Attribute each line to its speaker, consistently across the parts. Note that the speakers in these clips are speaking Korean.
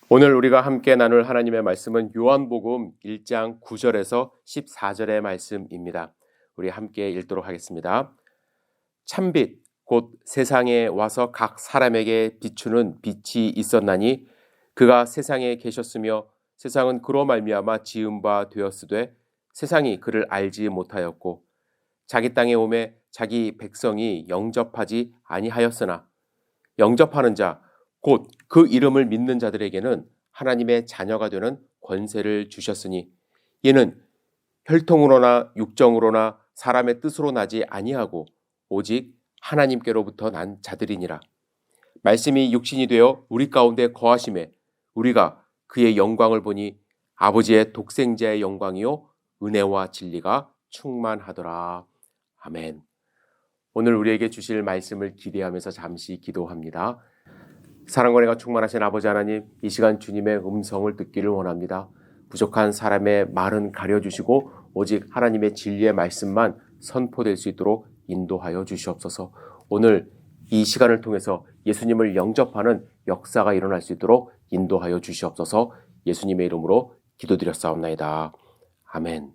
Speaker 1: 오늘 우리가 함께 나눌 하나님의 말씀은 요한복음 1장 9절에서 14절의 말씀입니다. 우리 함께 읽도록 하겠습니다. 참빛 곧 세상에 와서 각 사람에게 비추는 빛이 있었나니 그가 세상에 계셨으며 세상은 그로 말미암아 지은 바 되었으되 세상이 그를 알지 못하였고 자기 땅에 오매 자기 백성이 영접하지 아니하였으나 영접하는 자 곧 그 이름을 믿는 자들에게는 하나님의 자녀가 되는 권세를 주셨으니 이는 혈통으로나 육정으로나 사람의 뜻으로 나지 아니하고 오직 하나님께로부터 난 자들이니라. 말씀이 육신이 되어 우리 가운데 거하심에 우리가 그의 영광을 보니 아버지의 독생자의 영광이요 은혜와 진리가 충만하더라. 아멘. 오늘 우리에게 주실 말씀을 기대하면서 잠시 기도합니다. 사랑과 은혜가 충만하신 아버지 하나님, 이 시간 주님의 음성을 듣기를 원합니다. 부족한 사람의 말은 가려주시고 오직 하나님의 진리의 말씀만 선포될 수 있도록 인도하여 주시옵소서. 오늘 이 시간을 통해서 예수님을 영접하는 역사가 일어날 수 있도록 인도하여 주시옵소서. 예수님의 이름으로 기도드렸사옵나이다. 아멘.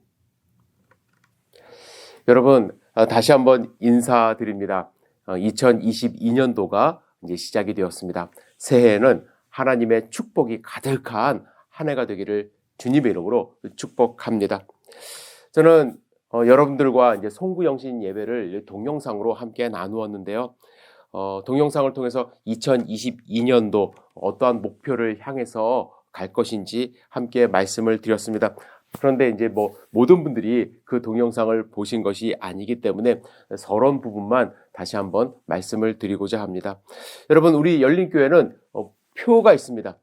Speaker 1: 여러분, 다시 한번 인사드립니다. 2022년도가 이제 시작이 되었습니다. 새해에는 하나님의 축복이 가득한 한 해가 되기를 주님의 이름으로 축복합니다. 저는 여러분들과 이제 송구영신 예배를 동영상으로 함께 나누었는데요. 동영상을 통해서 2022년도 어떠한 목표를 향해서 갈 것인지 함께 말씀을 드렸습니다. 그런데 이제 모든 분들이 그 동영상을 보신 것이 아니기 때문에 서론 부분만 다시 한번 말씀을 드리고자 합니다. 여러분, 우리 열린교회는 표가 있습니다.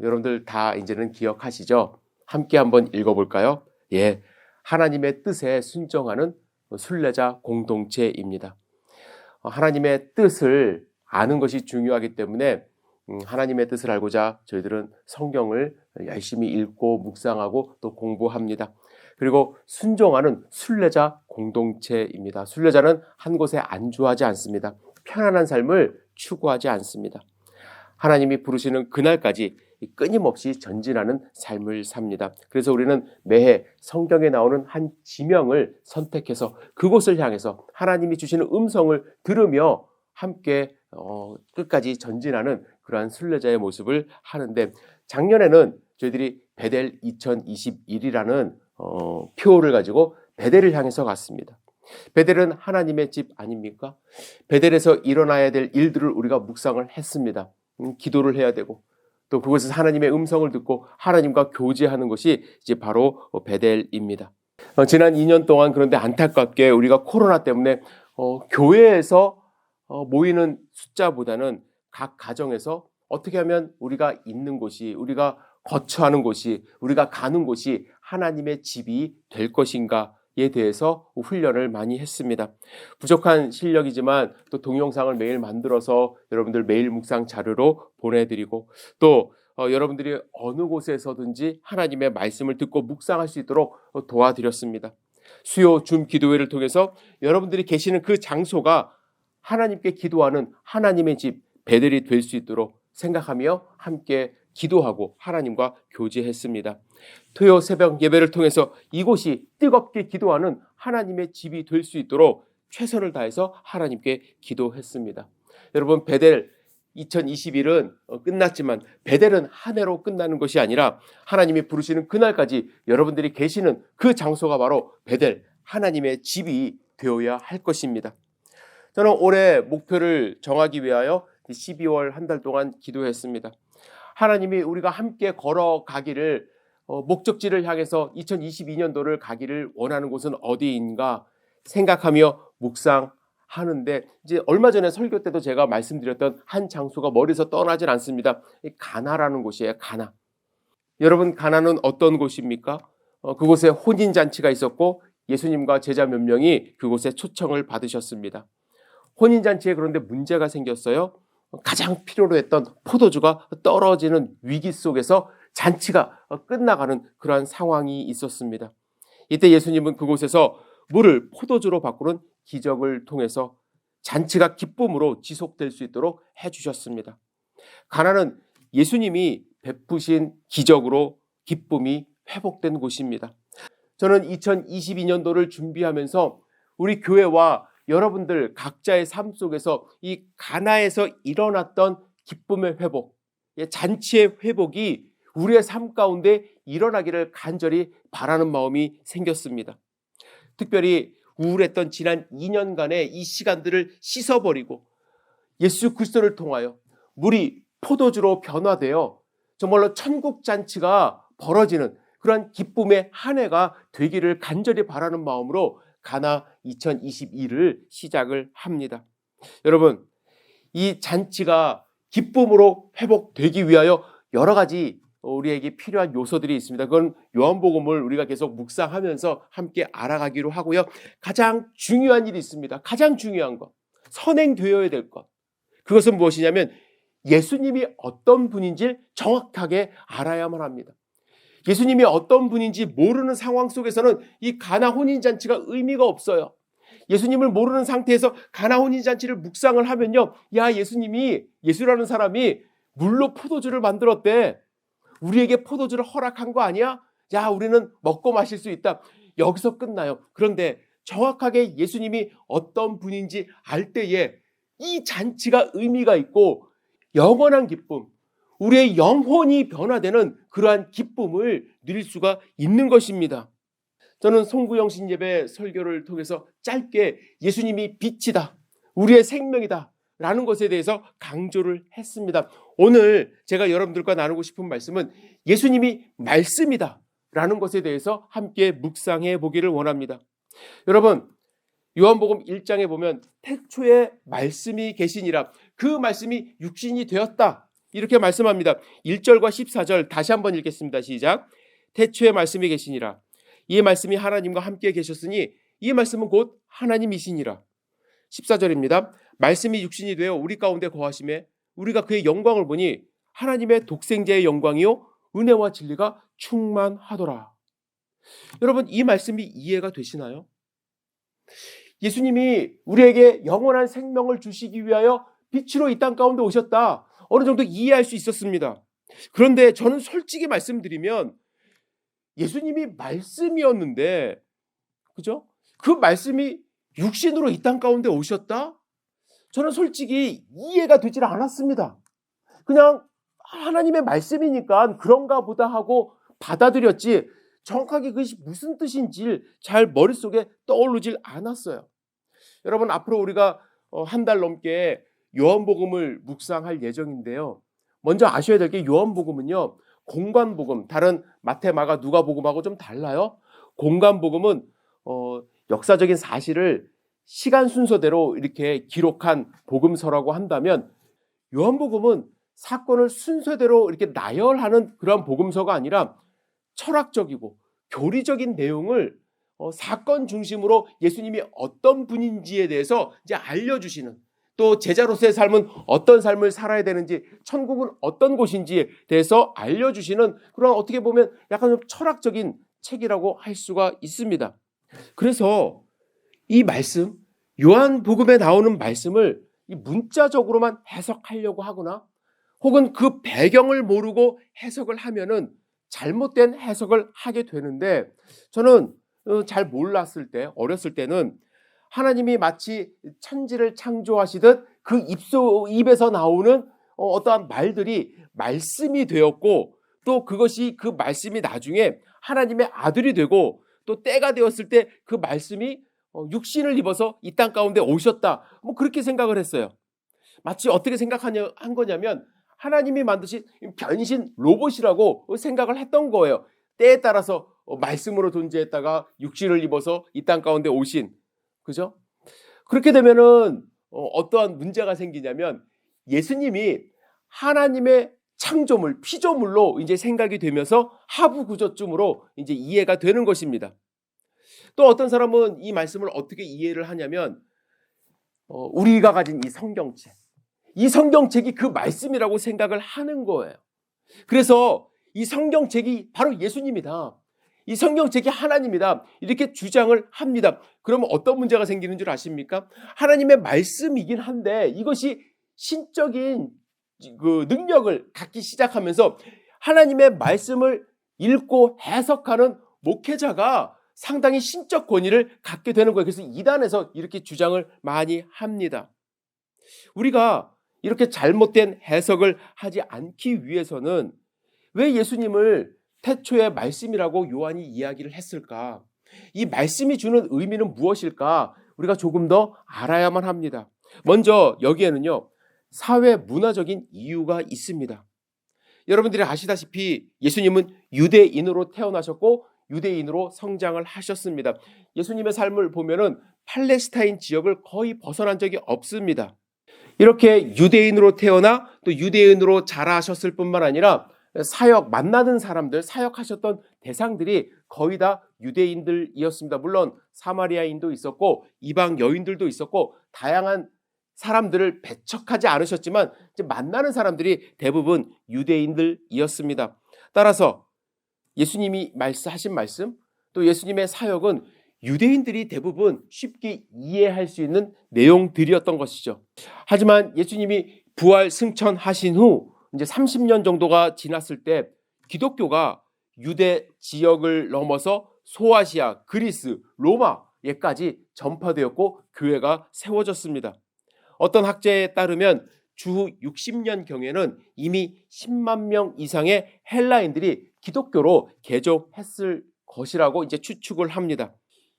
Speaker 1: 여러분들 다 이제는 기억하시죠? 함께 한번 읽어볼까요? 예, 하나님의 뜻에 순종하는 순례자 공동체입니다. 하나님의 뜻을 아는 것이 중요하기 때문에 하나님의 뜻을 알고자 저희들은 성경을 열심히 읽고 묵상하고 또 공부합니다. 그리고 순종하는 순례자 공동체입니다. 순례자는 한 곳에 안주하지 않습니다. 편안한 삶을 추구하지 않습니다. 하나님이 부르시는 그날까지 끊임없이 전진하는 삶을 삽니다. 그래서 우리는 매해 성경에 나오는 한 지명을 선택해서 그곳을 향해서 하나님이 주시는 음성을 들으며 함께 끝까지 전진하는 그러한 순례자의 모습을 하는데, 작년에는 저희들이 베델 2021이라는 표를 가지고 베델을 향해서 갔습니다. 베델은 하나님의 집 아닙니까? 베델에서 일어나야 될 일들을 우리가 묵상을 했습니다. 기도를 해야 되고 또 그곳에서 하나님의 음성을 듣고 하나님과 교제하는 것이 이제 바로 베델입니다. 지난 2년 동안 그런데 안타깝게 우리가 코로나 때문에 교회에서 모이는 숫자보다는 각 가정에서 어떻게 하면 우리가 있는 곳이, 우리가 거처하는 곳이, 우리가 가는 곳이 하나님의 집이 될 것인가에 대해서 훈련을 많이 했습니다. 부족한 실력이지만 또 동영상을 매일 만들어서 여러분들 매일 묵상 자료로 보내드리고 또 여러분들이 어느 곳에서든지 하나님의 말씀을 듣고 묵상할 수 있도록 도와드렸습니다. 수요 줌 기도회를 통해서 여러분들이 계시는 그 장소가 하나님께 기도하는 하나님의 집 베델이 될 수 있도록 생각하며 함께 기도하고 하나님과 교제했습니다. 토요 새벽 예배를 통해서 이곳이 뜨겁게 기도하는 하나님의 집이 될 수 있도록 최선을 다해서 하나님께 기도했습니다. 여러분, 베델 2021은 끝났지만 베델은 한 해로 끝나는 것이 아니라 하나님이 부르시는 그날까지 여러분들이 계시는 그 장소가 바로 베델, 하나님의 집이 되어야 할 것입니다. 저는 올해 목표를 정하기 위하여 12월 한 달 동안 기도했습니다. 하나님이 우리가 함께 걸어가기를 목적지를 향해서 2022년도를 가기를 원하는 곳은 어디인가 생각하며 묵상하는데, 이제 얼마 전에 설교 때도 제가 말씀드렸던 한 장소가 머리에서 떠나질 않습니다. 가나라는 곳이에요. 가나. 여러분, 가나는 어떤 곳입니까? 그곳에 혼인잔치가 있었고 예수님과 제자 몇 명이 그곳에 초청을 받으셨습니다. 혼인잔치에 그런데 문제가 생겼어요. 가장 필요로 했던 포도주가 떨어지는 위기 속에서 잔치가 끝나가는 그러한 상황이 있었습니다. 이때 예수님은 그곳에서 물을 포도주로 바꾸는 기적을 통해서 잔치가 기쁨으로 지속될 수 있도록 해주셨습니다. 가나는 예수님이 베푸신 기적으로 기쁨이 회복된 곳입니다. 저는 2022년도를 준비하면서 우리 교회와 여러분들 각자의 삶 속에서 이 가나에서 일어났던 기쁨의 회복, 잔치의 회복이 우리의 삶 가운데 일어나기를 간절히 바라는 마음이 생겼습니다. 특별히 우울했던 지난 2년간의 이 시간들을 씻어버리고 예수 그리스도를 통하여 물이 포도주로 변화되어 정말로 천국 잔치가 벌어지는 그런 기쁨의 한 해가 되기를 간절히 바라는 마음으로 가나 2022를 시작을 합니다. 여러분, 이 잔치가 기쁨으로 회복되기 위하여 여러 가지 우리에게 필요한 요소들이 있습니다. 그건 요한복음을 우리가 계속 묵상하면서 함께 알아가기로 하고요. 가장 중요한 일이 있습니다. 가장 중요한 것, 선행되어야 될 것. 그것은 무엇이냐면 예수님이 어떤 분인지 정확하게 알아야만 합니다. 예수님이 어떤 분인지 모르는 상황 속에서는 이 가나 혼인잔치가 의미가 없어요. 예수님을 모르는 상태에서 가나 혼인잔치를 묵상을 하면요, 야, 예수라는 사람이 물로 포도주를 만들었대. 우리에게 포도주를 허락한 거 아니야? 야, 우리는 먹고 마실 수 있다. 여기서 끝나요. 그런데 정확하게 예수님이 어떤 분인지 알 때에 이 잔치가 의미가 있고 영원한 기쁨, 우리의 영혼이 변화되는 그러한 기쁨을 누릴 수가 있는 것입니다. 저는 송구영 신예배 설교를 통해서 짧게 예수님이 빛이다, 우리의 생명이다 라는 것에 대해서 강조를 했습니다. 오늘 제가 여러분들과 나누고 싶은 말씀은 예수님이 말씀이다 라는 것에 대해서 함께 묵상해 보기를 원합니다. 여러분, 요한복음 1장에 보면 태초에 말씀이 계시니라, 그 말씀이 육신이 되었다 이렇게 말씀합니다. 1절과 14절 다시 한번 읽겠습니다. 시작. 태초에 말씀이 계시니라, 이 말씀이 하나님과 함께 계셨으니 이 말씀은 곧 하나님이시니라. 14절입니다. 말씀이 육신이 되어 우리 가운데 거하심에 우리가 그의 영광을 보니 하나님의 독생자의 영광이요 은혜와 진리가 충만하더라. 여러분, 이 말씀이 이해가 되시나요? 예수님이 우리에게 영원한 생명을 주시기 위하여 빛으로 이 땅 가운데 오셨다. 어느 정도 이해할 수 있었습니다. 그런데 저는 솔직히 말씀드리면 예수님이 말씀이었는데, 그죠? 그 말씀이 육신으로 이 땅 가운데 오셨다? 저는 솔직히 이해가 되질 않았습니다. 그냥 하나님의 말씀이니까 그런가 보다 하고 받아들였지 정확하게 그것이 무슨 뜻인지 잘 머릿속에 떠오르질 않았어요. 여러분, 앞으로 우리가 한 달 넘게 요한복음을 묵상할 예정인데요. 먼저 아셔야 될 게 요한복음은요, 공관복음, 다른 마태, 마가, 누가복음하고 좀 달라요. 공관복음은 역사적인 사실을 시간 순서대로 이렇게 기록한 복음서라고 한다면, 요한복음은 사건을 순서대로 이렇게 나열하는 그런 복음서가 아니라 철학적이고 교리적인 내용을 사건 중심으로 예수님이 어떤 분인지에 대해서 이제 알려주시는, 또 제자로서의 삶은 어떤 삶을 살아야 되는지, 천국은 어떤 곳인지에 대해서 알려주시는 그런, 어떻게 보면 약간 좀 철학적인 책이라고 할 수가 있습니다. 그래서 이 말씀, 요한복음에 나오는 말씀을 이 문자적으로만 해석하려고 하거나 혹은 그 배경을 모르고 해석을 하면은 잘못된 해석을 하게 되는데, 저는 잘 몰랐을 때, 어렸을 때는 하나님이 마치 천지를 창조하시듯 그 입에서 나오는 어떠한 말들이 말씀이 되었고, 또 그것이, 그 말씀이 나중에 하나님의 아들이 되고, 또 때가 되었을 때 그 말씀이 육신을 입어서 이 땅 가운데 오셨다, 뭐 그렇게 생각을 했어요. 마치 어떻게 한 거냐면 하나님이 만드신 변신 로봇이라고 생각을 했던 거예요. 때에 따라서 말씀으로 존재했다가 육신을 입어서 이 땅 가운데 오신, 그죠? 그렇게 되면은 어떠한 문제가 생기냐면 예수님이 하나님의 창조물, 피조물로 이제 생각이 되면서 하부 구조쯤으로 이제 이해가 되는 것입니다. 또 어떤 사람은 이 말씀을 어떻게 이해를 하냐면 우리가 가진 이 성경책이 그 말씀이라고 생각을 하는 거예요. 그래서 이 성경책이 바로 예수님이다, 이 성경책이 하나님이다, 이렇게 주장을 합니다. 그러면 어떤 문제가 생기는 줄 아십니까? 하나님의 말씀이긴 한데 이것이 신적인 그 능력을 갖기 시작하면서 하나님의 말씀을 읽고 해석하는 목회자가 상당히 신적 권위를 갖게 되는 거예요. 그래서 이단에서 이렇게 주장을 많이 합니다. 우리가 이렇게 잘못된 해석을 하지 않기 위해서는 왜 예수님을 태초의 말씀이라고 요한이 이야기를 했을까? 이 말씀이 주는 의미는 무엇일까? 우리가 조금 더 알아야만 합니다. 먼저 여기에는요, 사회 문화적인 이유가 있습니다. 여러분들이 아시다시피 예수님은 유대인으로 태어나셨고 유대인으로 성장을 하셨습니다. 예수님의 삶을 보면은 팔레스타인 지역을 거의 벗어난 적이 없습니다. 이렇게 유대인으로 태어나 또 유대인으로 자라셨을 뿐만 아니라 만나는 사람들, 사역하셨던 대상들이 거의 다 유대인들이었습니다. 물론 사마리아인도 있었고 이방 여인들도 있었고 다양한 사람들을 배척하지 않으셨지만 이제 만나는 사람들이 대부분 유대인들이었습니다. 따라서 예수님이 하신 말씀, 또 예수님의 사역은 유대인들이 대부분 쉽게 이해할 수 있는 내용들이었던 것이죠. 하지만 예수님이 부활 승천하신 후 이제 30년 정도가 지났을 때 기독교가 유대 지역을 넘어서 소아시아, 그리스, 로마에까지 전파되었고 교회가 세워졌습니다. 어떤 학자에 따르면 주후 60년경에는 이미 10만 명 이상의 헬라인들이 기독교로 개종했을 것이라고 이제 추측을 합니다.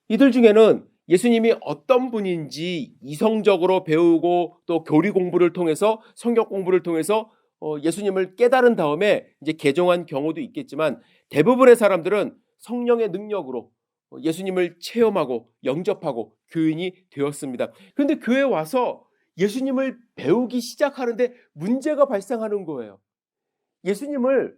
Speaker 1: 이들 중에는 예수님이 어떤 분인지 이성적으로 배우고 또 교리 공부를 통해서 성경 공부를 통해서 예수님을 깨달은 다음에 이제 개종한 경우도 있겠지만 대부분의 사람들은 성령의 능력으로 예수님을 체험하고 영접하고 교인이 되었습니다. 그런데 교회에 와서 예수님을 배우기 시작하는데 문제가 발생하는 거예요. 예수님을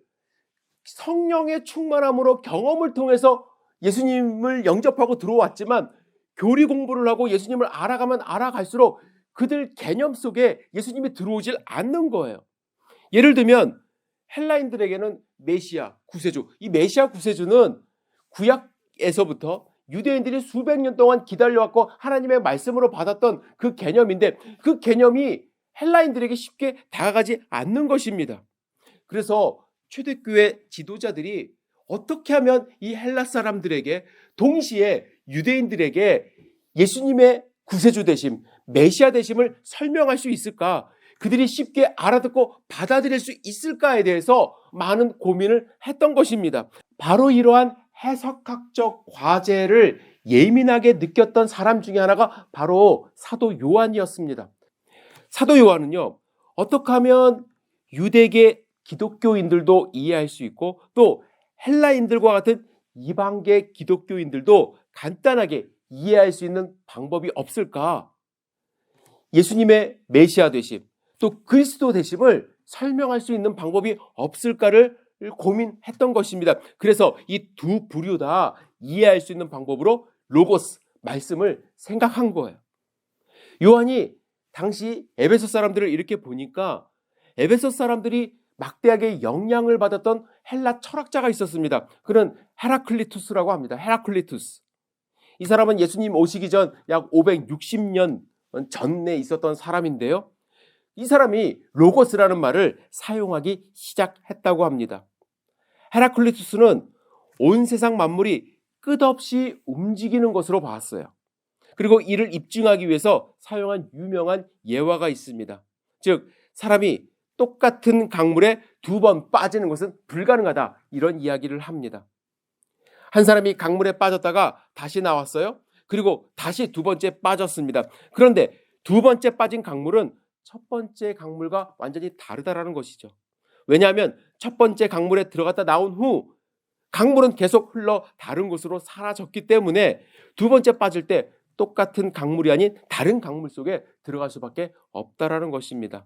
Speaker 1: 성령의 충만함으로 경험을 통해서 예수님을 영접하고 들어왔지만 교리 공부를 하고 예수님을 알아가면 알아갈수록 그들 개념 속에 예수님이 들어오질 않는 거예요. 예를 들면 헬라인들에게는 메시아, 구세주, 이 메시아 구세주는 구약에서부터 유대인들이 수백 년 동안 기다려왔고 하나님의 말씀으로 받았던 그 개념인데 그 개념이 헬라인들에게 쉽게 다가가지 않는 것입니다. 그래서 초대교회 지도자들이 어떻게 하면 이 헬라 사람들에게 동시에 유대인들에게 예수님의 구세주 되심, 메시아 되심을 설명할 수 있을까? 그들이 쉽게 알아듣고 받아들일 수 있을까에 대해서 많은 고민을 했던 것입니다. 바로 이러한 해석학적 과제를 예민하게 느꼈던 사람 중에 하나가 바로 사도 요한이었습니다. 사도 요한은요, 어떻게 하면 유대계 기독교인들도 이해할 수 있고 또 헬라인들과 같은 이방계 기독교인들도 간단하게 이해할 수 있는 방법이 없을까? 예수님의 메시아 되심, 또 그리스도 되심을 설명할 수 있는 방법이 없을까를 고민했던 것입니다. 그래서 이 두 부류 다 이해할 수 있는 방법으로 로고스, 말씀을 생각한 거예요. 요한이 당시 에베소 사람들을 이렇게 보니까 에베소 사람들이 막대하게 영향을 받았던 헬라 철학자가 있었습니다. 그는 헤라클리투스라고 합니다. 헤라클리투스. 이 사람은 예수님 오시기 전 약 560년 전에 있었던 사람인데요. 이 사람이 로고스라는 말을 사용하기 시작했다고 합니다. 헤라클리투스는 온 세상 만물이 끝없이 움직이는 것으로 봤어요. 그리고 이를 입증하기 위해서 사용한 유명한 예화가 있습니다. 즉 사람이 똑같은 강물에 2번 빠지는 것은 불가능하다, 이런 이야기를 합니다. 한 사람이 강물에 빠졌다가 다시 나왔어요. 그리고 다시 2번째 빠졌습니다. 그런데 2번째 빠진 강물은 첫 번째 강물과 완전히 다르다라는 것이죠. 왜냐하면 첫 번째 강물에 들어갔다 나온 후 강물은 계속 흘러 다른 곳으로 사라졌기 때문에 2번째 빠질 때 똑같은 강물이 아닌 다른 강물 속에 들어갈 수밖에 없다라는 것입니다.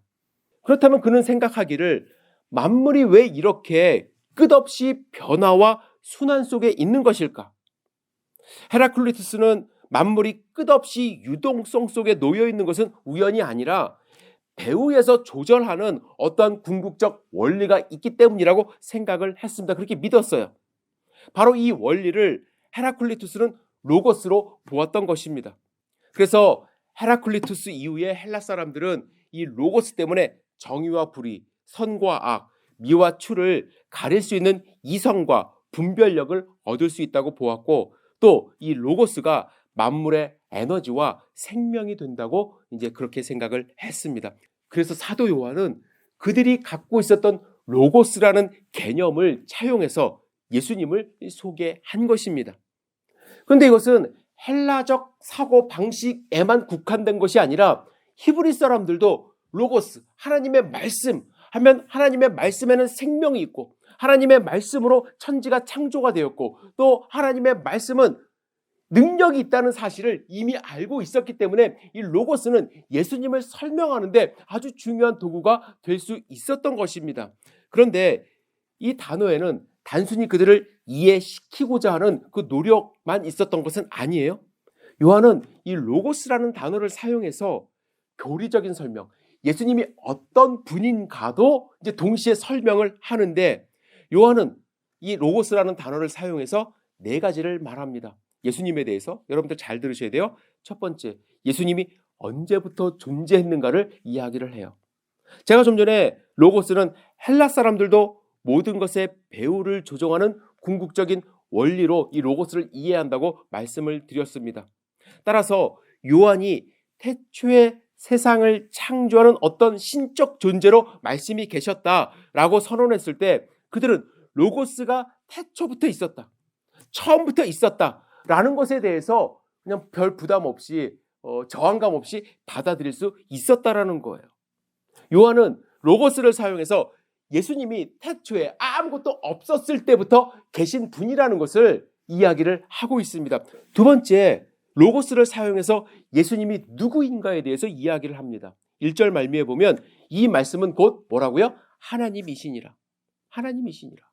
Speaker 1: 그렇다면 그는 생각하기를 만물이 왜 이렇게 끝없이 변화와 순환 속에 있는 것일까? 헤라클리투스는 만물이 끝없이 유동성 속에 놓여 있는 것은 우연이 아니라 배후에서 조절하는 어떠한 궁극적 원리가 있기 때문이라고 생각을 했습니다. 그렇게 믿었어요. 바로 이 원리를 헤라클리투스는 로고스로 보았던 것입니다. 그래서 헤라클리투스 이후에 헬라 사람들은 이 로고스 때문에 정의와 불의, 선과 악, 미와 추를 가릴 수 있는 이성과 분별력을 얻을 수 있다고 보았고, 또 이 로고스가 만물의 에너지와 생명이 된다고 이제 그렇게 생각을 했습니다. 그래서 사도 요한은 그들이 갖고 있었던 로고스라는 개념을 차용해서 예수님을 소개한 것입니다. 그런데 이것은 헬라적 사고 방식에만 국한된 것이 아니라 히브리 사람들도 로고스, 하나님의 말씀 하면 하나님의 말씀에는 생명이 있고, 하나님의 말씀으로 천지가 창조가 되었고, 또 하나님의 말씀은 능력이 있다는 사실을 이미 알고 있었기 때문에 이 로고스는 예수님을 설명하는데 아주 중요한 도구가 될 수 있었던 것입니다. 그런데 이 단어에는 단순히 그들을 이해시키고자 하는 그 노력만 있었던 것은 아니에요. 요한은 이 로고스라는 단어를 사용해서 교리적인 설명, 예수님이 어떤 분인가도 이제 동시에 설명을 하는데, 요한은 이 로고스라는 단어를 사용해서 4가지를 말합니다. 예수님에 대해서 여러분들 잘 들으셔야 돼요. 첫 번째, 예수님이 언제부터 존재했는가를 이야기를 해요. 제가 좀 전에 로고스는 헬라 사람들도 모든 것의 배후를 조종하는 궁극적인 원리로 이 로고스를 이해한다고 말씀을 드렸습니다. 따라서 요한이 태초에 세상을 창조하는 어떤 신적 존재로 말씀이 계셨다라고 선언했을 때, 그들은 로고스가 태초부터 있었다, 처음부터 있었다라는 것에 대해서 그냥 별 부담 없이 저항감 없이 받아들일 수 있었다라는 거예요. 요한은 로고스를 사용해서 예수님이 태초에 아무것도 없었을 때부터 계신 분이라는 것을 이야기를 하고 있습니다. 두 번째, 로고스를 사용해서 예수님이 누구인가에 대해서 이야기를 합니다. 1절 말미에 보면 이 말씀은 곧 뭐라고요? 하나님이시니라. 하나님이시니라.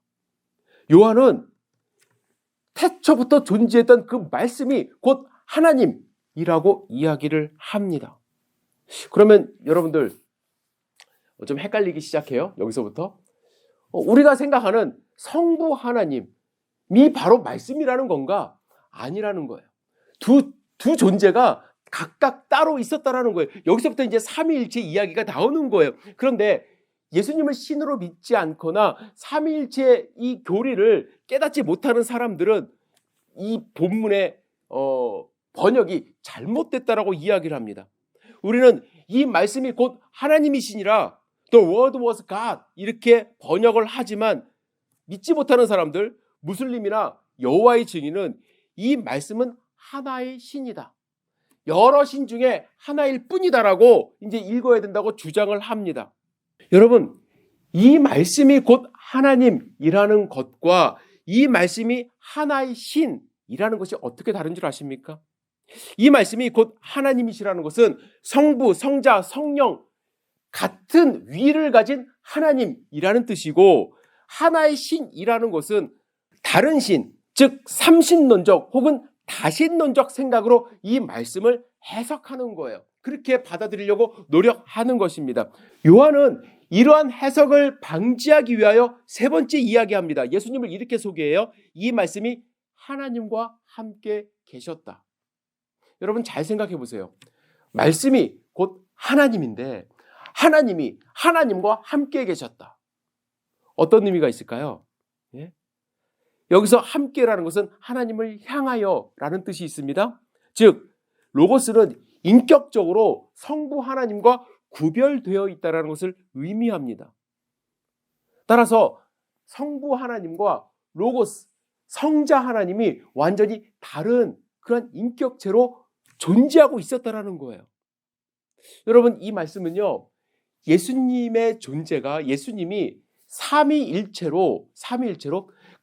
Speaker 1: 요한은 태초부터 존재했던 그 말씀이 곧 하나님이라고 이야기를 합니다. 그러면 여러분들 좀 헷갈리기 시작해요. 여기서부터 우리가 생각하는 성부 하나님이 바로 말씀이라는 건가? 아니라는 거예요. 두 존재가 각각 따로 있었다라는 거예요. 여기서부터 이제 삼위일체 이야기가 나오는 거예요. 그런데 예수님을 신으로 믿지 않거나 삼위일체의 이 교리를 깨닫지 못하는 사람들은 이 본문의 번역이 잘못됐다라고 이야기를 합니다. 우리는 이 말씀이 곧 하나님이시니라, The word was God 이렇게 번역을 하지만 믿지 못하는 사람들, 무슬림이나 여호와의 증인은 이 말씀은 하나의 신이다, 여러 신 중에 하나일 뿐이다라고 이제 읽어야 된다고 주장을 합니다. 여러분, 이 말씀이 곧 하나님이라는 것과 이 말씀이 하나의 신이라는 것이 어떻게 다른 줄 아십니까? 이 말씀이 곧 하나님이시라는 것은 성부, 성자, 성령 같은 위를 가진 하나님이라는 뜻이고, 하나의 신이라는 것은 다른 신, 즉 삼신론적 혹은 다신론적 생각으로 이 말씀을 해석하는 거예요. 그렇게 받아들이려고 노력하는 것입니다. 요한은 이러한 해석을 방지하기 위하여 3번째 이야기합니다. 예수님을 이렇게 소개해요. 이 말씀이 하나님과 함께 계셨다. 여러분 잘 생각해 보세요. 말씀이 곧 하나님인데 하나님이 하나님과 함께 계셨다. 어떤 의미가 있을까요? 예? 여기서 함께라는 것은 하나님을 향하여라는 뜻이 있습니다. 즉 로고스는 인격적으로 성부 하나님과 구별되어 있다는 것을 의미합니다. 따라서 성부 하나님과 로고스, 성자 하나님이 완전히 다른 그런 인격체로 존재하고 있었다는 거예요. 여러분, 이 말씀은요, 예수님의 존재가, 예수님이 삼위일체로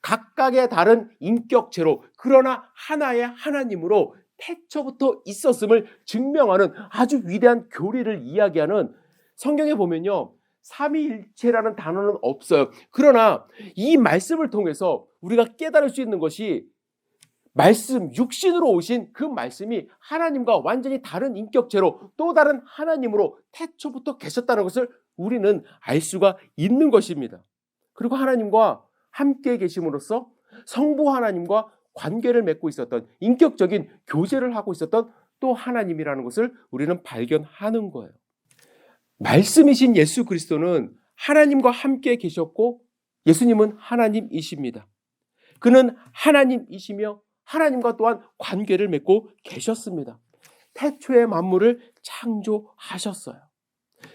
Speaker 1: 각각의 다른 인격체로 그러나 하나의 하나님으로 태초부터 있었음을 증명하는 아주 위대한 교리를 이야기하는, 성경에 보면요 삼위일체라는 단어는 없어요. 그러나 이 말씀을 통해서 우리가 깨달을 수 있는 것이 말씀, 육신으로 오신 그 말씀이 하나님과 완전히 다른 인격체로 또 다른 하나님으로 태초부터 계셨다는 것을 우리는 알 수가 있는 것입니다. 그리고 하나님과 함께 계심으로써 성부 하나님과 관계를 맺고 있었던, 인격적인 교제를 하고 있었던 또 하나님이라는 것을 우리는 발견하는 거예요. 말씀이신 예수 그리스도는 하나님과 함께 계셨고 예수님은 하나님이십니다. 그는 하나님이시며 하나님과 또한 관계를 맺고 계셨습니다. 태초에 만물을 창조하셨어요.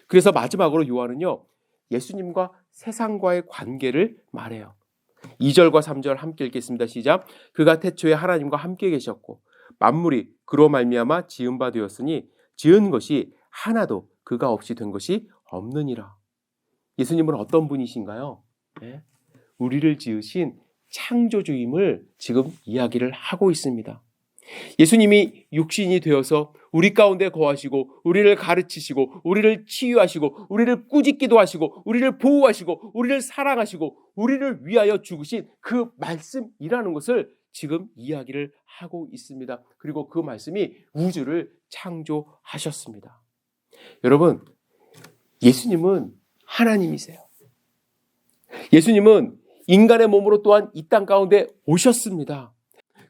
Speaker 1: 그래서 마지막으로 요한은요, 예수님과 세상과의 관계를 말해요. 2절과 3절 함께 읽겠습니다. 시작. 그가 태초에 하나님과 함께 계셨고 만물이 그로 말미암아 지은 바 되었으니 지은 것이 하나도 그가 없이 된 것이 없느니라. 예수님은 어떤 분이신가요? 네? 우리를 지으신 창조주임을 지금 이야기를 하고 있습니다. 예수님이 육신이 되어서 우리 가운데 거하시고 우리를 가르치시고 우리를 치유하시고 우리를 꾸짖기도 하시고 우리를 보호하시고 우리를 사랑하시고 우리를 위하여 죽으신 그 말씀이라는 것을 지금 이야기를 하고 있습니다. 그리고 그 말씀이 우주를 창조하셨습니다. 여러분, 예수님은 하나님이세요. 예수님은 인간의 몸으로 또한 이 땅 가운데 오셨습니다.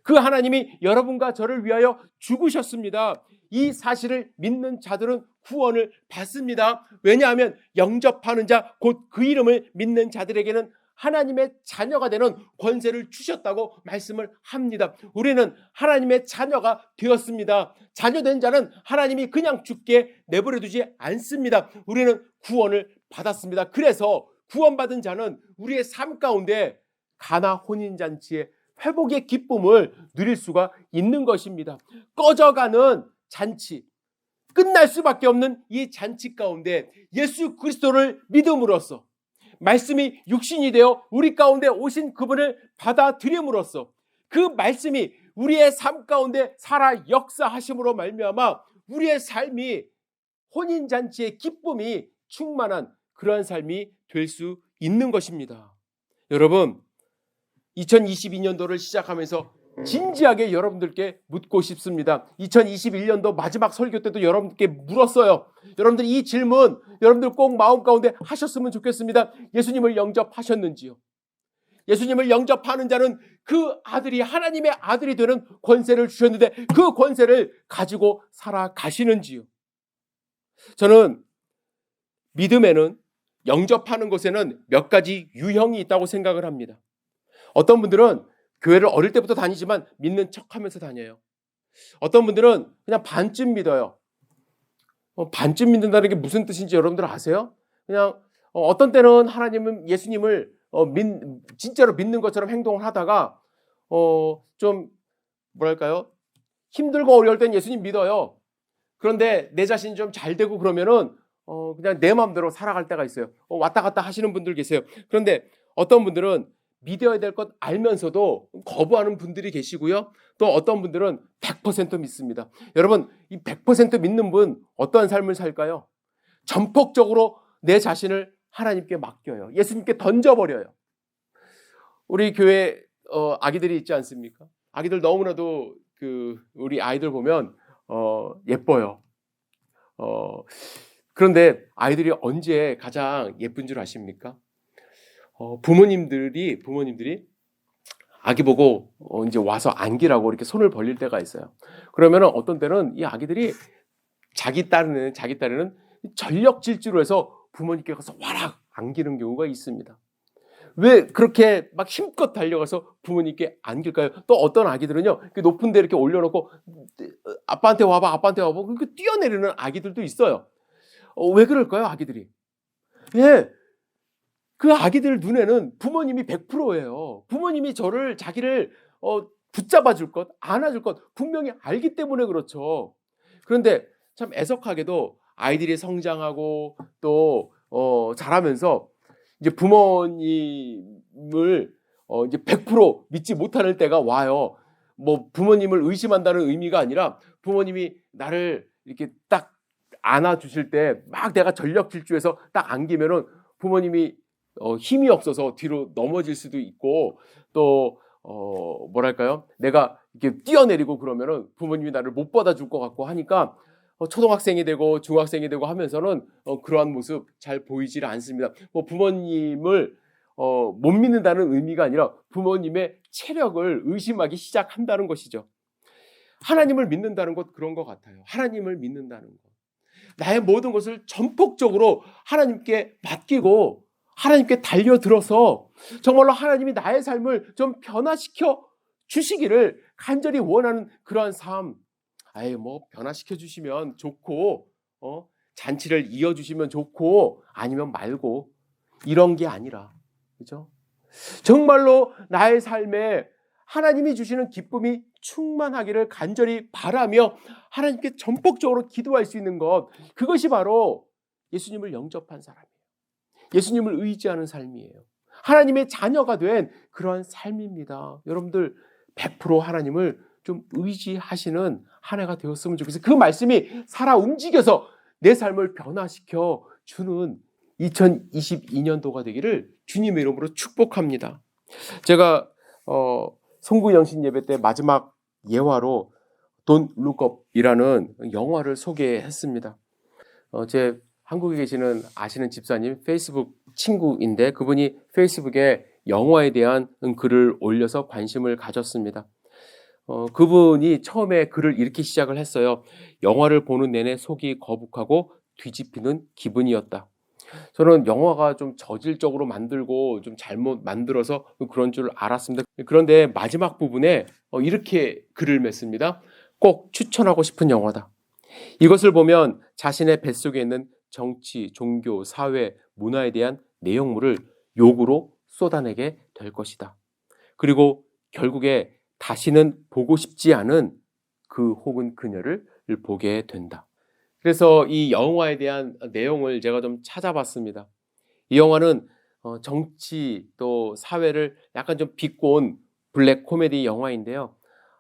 Speaker 1: 그 하나님이 여러분과 저를 위하여 죽으셨습니다. 이 사실을 믿는 자들은 구원을 받습니다. 왜냐하면 영접하는 자, 곧 그 이름을 믿는 자들에게는 하나님의 자녀가 되는 권세를 주셨다고 말씀을 합니다. 우리는 하나님의 자녀가 되었습니다. 자녀된 자는 하나님이 그냥 죽게 내버려 두지 않습니다. 우리는 구원을 받았습니다. 그래서 구원받은 자는 우리의 삶 가운데 가나 혼인잔치의 회복의 기쁨을 누릴 수가 있는 것입니다. 꺼져가는 잔치, 끝날 수밖에 없는 이 잔치 가운데 예수 그리스도를 믿음으로써 말씀이 육신이 되어 우리 가운데 오신 그분을 받아들임으로써 그 말씀이 우리의 삶 가운데 살아 역사하심으로 말미암아 우리의 삶이 혼인잔치의 기쁨이 충만한 그러한 삶이 될 수 있는 것입니다. 여러분, 2022년도를 시작하면서 진지하게 여러분들께 묻고 싶습니다. 2021년도 마지막 설교 때도 여러분들께 물었어요. 여러분들 이 질문 여러분들 꼭 마음 가운데 하셨으면 좋겠습니다. 예수님을 영접하셨는지요? 예수님을 영접하는 자는 그 아들이 하나님의 아들이 되는 권세를 주셨는데 그 권세를 가지고 살아가시는지요? 저는 믿음에는 영접하는 것에는 몇 가지 유형이 있다고 생각을 합니다. 어떤 분들은 교회를 어릴 때부터 다니지만 믿는 척하면서 다녀요. 어떤 분들은 그냥 반쯤 믿어요. 반쯤 믿는다는 게 무슨 뜻인지 여러분들 아세요? 그냥 어떤 때는 하나님은 예수님을 진짜로 믿는 것처럼 행동을 하다가 좀 뭐랄까요? 힘들고 어려울 땐 예수님 믿어요. 그런데 내 자신이 좀 잘 되고 그러면은 그냥 내 마음대로 살아갈 때가 있어요. 왔다 갔다 하시는 분들 계세요. 그런데 어떤 분들은 믿어야 될 것 알면서도 거부하는 분들이 계시고요. 또 어떤 분들은 100% 믿습니다. 여러분, 이 100% 믿는 분 어떠한 삶을 살까요? 전폭적으로 내 자신을 하나님께 맡겨요. 예수님께 던져버려요. 우리 교회 아기들이 있지 않습니까? 아기들 너무나도 우리 아이들 보면 예뻐요. 그런데 아이들이 언제 가장 예쁜 줄 아십니까? 부모님들이 아기 보고 이제 와서 안기라고 이렇게 손을 벌릴 때가 있어요. 그러면 어떤 때는 이 아기들이 자기 딸은 전력 질주로 해서 부모님께 가서 와락 안기는 경우가 있습니다. 왜 그렇게 막 힘껏 달려가서 부모님께 안길까요? 또 어떤 아기들은요, 높은 데 이렇게 올려놓고 아빠한테 와봐 그렇게 뛰어내리는 아기들도 있어요. 왜 그럴까요, 아기들이? 예. 그 아기들 눈에는 부모님이 100%예요. 부모님이 자기를 붙잡아 줄 것, 안아줄 것 분명히 알기 때문에 그렇죠. 그런데 참 애석하게도 아이들이 성장하고 또 자라면서 이제 부모님을 이제 100% 믿지 못하는 때가 와요. 뭐 부모님을 의심한다는 의미가 아니라 부모님이 나를 이렇게 딱 안아주실 때 막 내가 전력 질주해서 딱 안기면은 부모님이 힘이 없어서 뒤로 넘어질 수도 있고 또 뭐랄까요? 내가 이렇게 뛰어내리고 그러면은 부모님이 나를 못 받아줄 것 같고 하니까 초등학생이 되고 중학생이 되고 하면서는 그러한 모습 잘 보이질 않습니다. 뭐 부모님을 못 믿는다는 의미가 아니라 부모님의 체력을 의심하기 시작한다는 것이죠. 하나님을 믿는다는 것 그런 것 같아요. 하나님을 믿는다는 것. 나의 모든 것을 전폭적으로 하나님께 맡기고 하나님께 달려들어서 정말로 하나님이 나의 삶을 좀 변화시켜 주시기를 간절히 원하는 그러한 삶. 변화시켜 주시면 좋고, 잔치를 이어주시면 좋고, 아니면 말고, 이런 게 아니라, 그죠? 정말로 나의 삶에 하나님이 주시는 기쁨이 충만하기를 간절히 바라며 하나님께 전폭적으로 기도할 수 있는 것, 그것이 바로 예수님을 영접한 사람이에요. 예수님을 의지하는 삶이에요. 하나님의 자녀가 된 그러한 삶입니다. 여러분들 100% 하나님을 좀 의지하시는 한 해가 되었으면 좋겠어요. 그 말씀이 살아 움직여서 내 삶을 변화시켜 주는 2022년도가 되기를 주님의 이름으로 축복합니다. 제가 송구 영신 예배 때 마지막 예화로 Don't Look Up이라는 영화를 소개했습니다. 제 한국에 계시는 아시는 집사님 페이스북 친구인데 그분이 페이스북에 영화에 대한 글을 올려서 관심을 가졌습니다. 그분이 처음에 글을 이렇게 시작을 했어요. 영화를 보는 내내 속이 거북하고 뒤집히는 기분이었다. 저는 영화가 좀 저질적으로 만들고 좀 잘못 만들어서 그런 줄 알았습니다. 그런데 마지막 부분에 이렇게 글을 맺습니다. 꼭 추천하고 싶은 영화다. 이것을 보면 자신의 뱃속에 있는 정치, 종교, 사회, 문화에 대한 내용물을 욕으로 쏟아내게 될 것이다. 그리고 결국에 다시는 보고 싶지 않은 그 혹은 그녀를 보게 된다. 그래서 이 영화에 대한 내용을 제가 좀 찾아봤습니다. 이 영화는 정치 또 사회를 약간 좀 비꼰 블랙 코미디 영화인데요.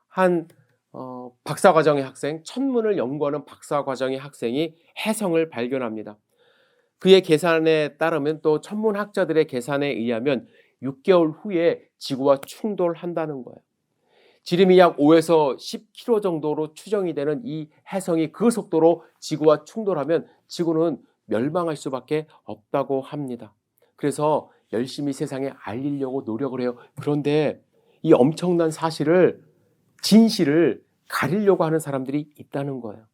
Speaker 1: 한 박사과정의 학생, 천문을 연구하는 박사과정의 학생이 혜성을 발견합니다. 그의 계산에 따르면 또 천문학자들의 계산에 의하면 6개월 후에 지구와 충돌한다는 거예요. 지름이 약 5에서 10km 정도로 추정이 되는 이 혜성이 그 속도로 지구와 충돌하면 지구는 멸망할 수밖에 없다고 합니다. 그래서 열심히 세상에 알리려고 노력을 해요. 그런데 이 엄청난 사실을, 진실을 가리려고 하는 사람들이 있다는 거예요.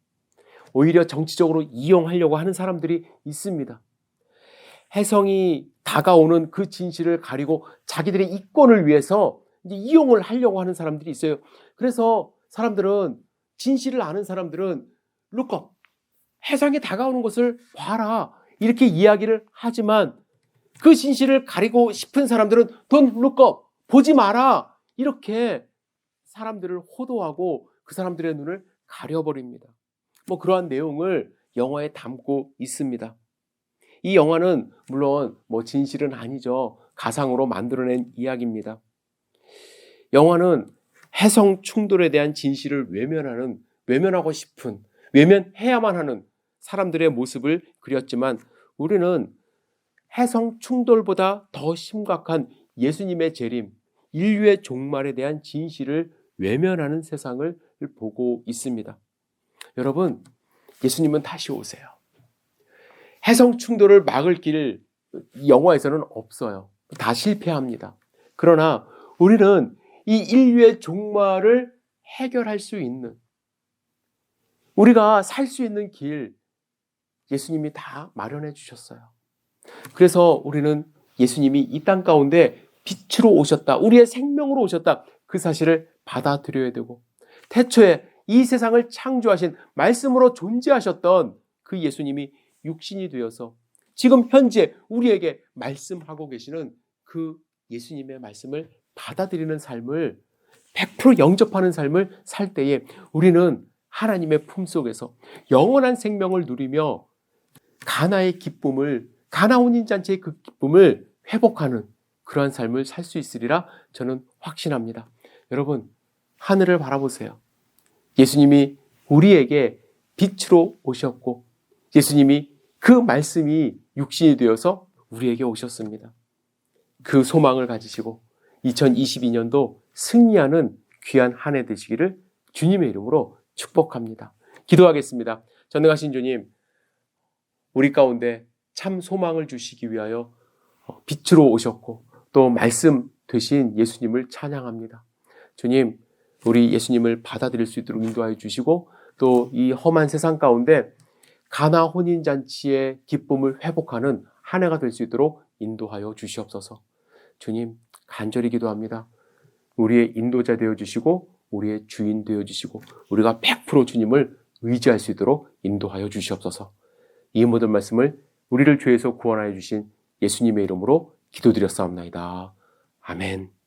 Speaker 1: 오히려 정치적으로 이용하려고 하는 사람들이 있습니다. 혜성이 다가오는 그 진실을 가리고 자기들의 이권을 위해서 이제 이용을 하려고 하는 사람들이 있어요. 그래서 사람들은, 진실을 아는 사람들은 look up, 혜성이 다가오는 것을 봐라, 이렇게 이야기를 하지만 그 진실을 가리고 싶은 사람들은 don't look up, 보지 마라, 이렇게 사람들을 호도하고 그 사람들의 눈을 가려버립니다. 그러한 내용을 영화에 담고 있습니다. 이 영화는 물론 진실은 아니죠. 가상으로 만들어낸 이야기입니다. 영화는 혜성 충돌에 대한 진실을 외면하고 싶은, 외면해야만 하는 사람들의 모습을 그렸지만 우리는 혜성 충돌보다 더 심각한 예수님의 재림, 인류의 종말에 대한 진실을 외면하는 세상을 보고 있습니다. 여러분, 예수님은 다시 오세요. 혜성 충돌을 막을 길 영화에서는 없어요. 다 실패합니다. 그러나 우리는 이 인류의 종말을 해결할 수 있는, 우리가 살 수 있는 길 예수님이 다 마련해 주셨어요. 그래서 우리는 예수님이 이 땅 가운데 빛으로 오셨다, 우리의 생명으로 오셨다, 그 사실을 받아들여야 되고, 태초에 이 세상을 창조하신 말씀으로 존재하셨던 그 예수님이 육신이 되어서 지금 현재 우리에게 말씀하고 계시는 그 예수님의 말씀을 받아들이는 삶을, 100% 영접하는 삶을 살 때에 우리는 하나님의 품속에서 영원한 생명을 누리며 가나의 기쁨을, 가나 혼인잔치의 그 기쁨을 회복하는 그러한 삶을 살 수 있으리라 저는 확신합니다. 여러분, 하늘을 바라보세요. 예수님이 우리에게 빛으로 오셨고 예수님이 그 말씀이 육신이 되어서 우리에게 오셨습니다. 그 소망을 가지시고 2022년도 승리하는 귀한 한 해 되시기를 주님의 이름으로 축복합니다. 기도하겠습니다. 전능하신 주님, 우리 가운데 참 소망을 주시기 위하여 빛으로 오셨고 또 말씀 되신 예수님을 찬양합니다. 주님, 우리 예수님을 받아들일 수 있도록 인도하여 주시고 또 이 험한 세상 가운데 가나 혼인잔치의 기쁨을 회복하는 한 해가 될 수 있도록 인도하여 주시옵소서. 주님, 간절히 기도합니다. 우리의 인도자 되어 주시고 우리의 주인 되어 주시고 우리가 100% 주님을 의지할 수 있도록 인도하여 주시옵소서. 이 모든 말씀을 우리를 죄에서 구원하여 주신 예수님의 이름으로 기도드렸사옵나이다. 아멘.